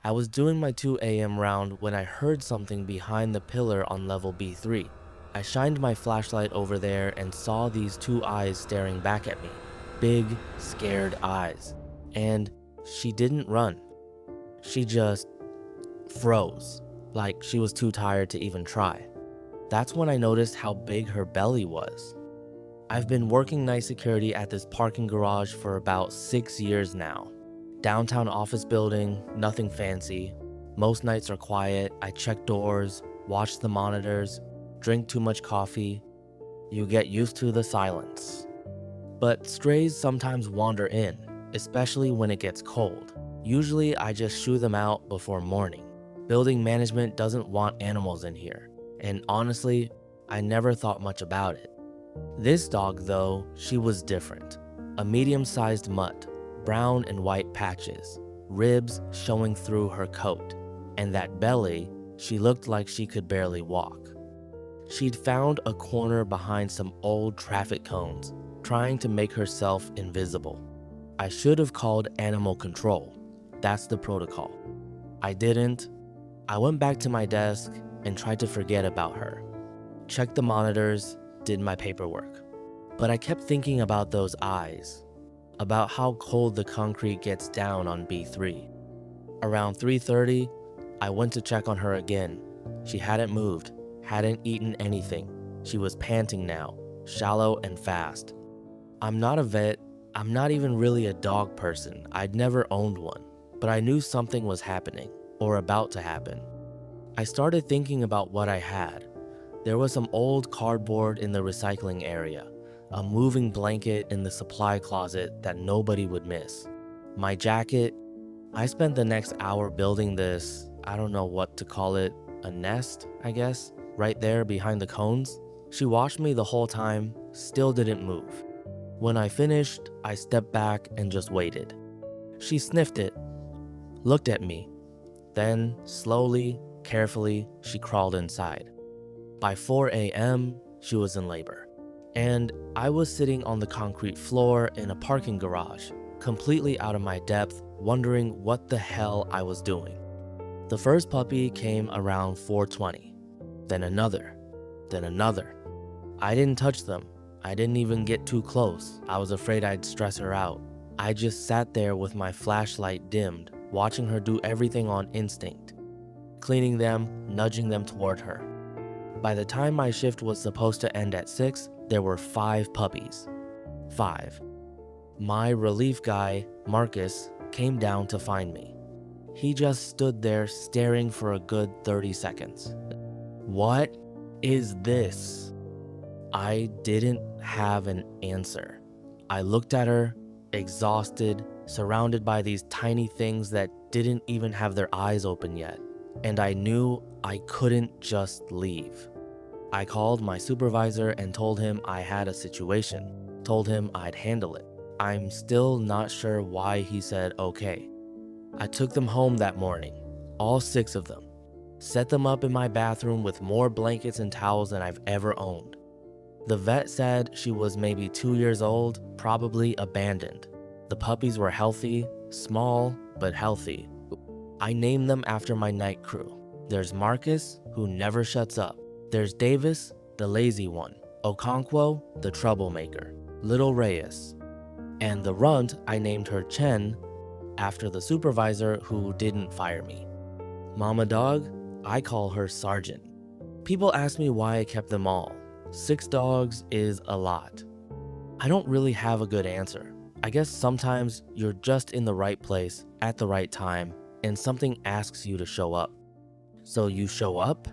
I was doing my 2 a.m. round when I heard something behind the pillar on level B3. I shined my flashlight over there and saw these two eyes staring back at me. Big, scared eyes. And she didn't run. She just froze, like she was too tired to even try. That's when I noticed how big her belly was. I've been working night security at this parking garage for about 6 years now. Downtown office building, nothing fancy. Most nights are quiet. I check doors, watch the monitors, drink too much coffee. You get used to the silence. But strays sometimes wander in, especially when it gets cold. Usually I just shoo them out before morning. Building management doesn't want animals in here, and honestly, I never thought much about it. This dog though, she was different. A medium-sized mutt, brown and white patches, ribs showing through her coat, and that belly, she looked like she could barely walk. She'd found a corner behind some old traffic cones, trying to make herself invisible. I should have called animal control. That's the protocol. I didn't. I went back to my desk and tried to forget about her. Checked the monitors, did my paperwork. But I kept thinking about those eyes, about how cold the concrete gets down on B3. Around 3:30, I went to check on her again. She hadn't moved, hadn't eaten anything. She was panting now, shallow and fast. I'm not a vet, I'm not even really a dog person. I'd never owned one, but I knew something was happening, or about to happen. I started thinking about what I had. There was some old cardboard in the recycling area, a moving blanket in the supply closet that nobody would miss. My jacket. I spent the next hour building this, I don't know what to call it, a nest, I guess, right there behind the cones. She watched me the whole time, still didn't move. When I finished, I stepped back and just waited. She sniffed it, looked at me. Then, slowly, carefully, she crawled inside. By 4 a.m., she was in labor. And I was sitting on the concrete floor in a parking garage, completely out of my depth, wondering what the hell I was doing. The first puppy came around 4:20, then another, then another. I didn't touch them. I didn't even get too close. I was afraid I'd stress her out. I just sat there with my flashlight dimmed, watching her do everything on instinct, cleaning them, nudging them toward her. By the time my shift was supposed to end at 6, there were 5 puppies. 5. My relief guy, Marcus, came down to find me. He just stood there staring for a good 30 seconds. What is this? I didn't have an answer. I looked at her, exhausted, surrounded by these tiny things that didn't even have their eyes open yet, and I knew I couldn't just leave. I called my supervisor and told him I had a situation, told him I'd handle it. I'm still not sure why he said okay. I took them home that morning, all 6 of them, set them up in my bathroom with more blankets and towels than I've ever owned. The vet said she was maybe 2 years old, probably abandoned. The puppies were healthy, small, but healthy. I named them after my night crew. There's Marcus, who never shuts up. There's Davis, the lazy one. Okonkwo, the troublemaker. Little Reyes. And the runt, I named her Chen, after the supervisor who didn't fire me. Mama dog, I call her Sergeant. People ask me why I kept them all. 6 dogs is a lot. I don't really have a good answer. I guess sometimes you're just in the right place at the right time and something asks you to show up. So you show up?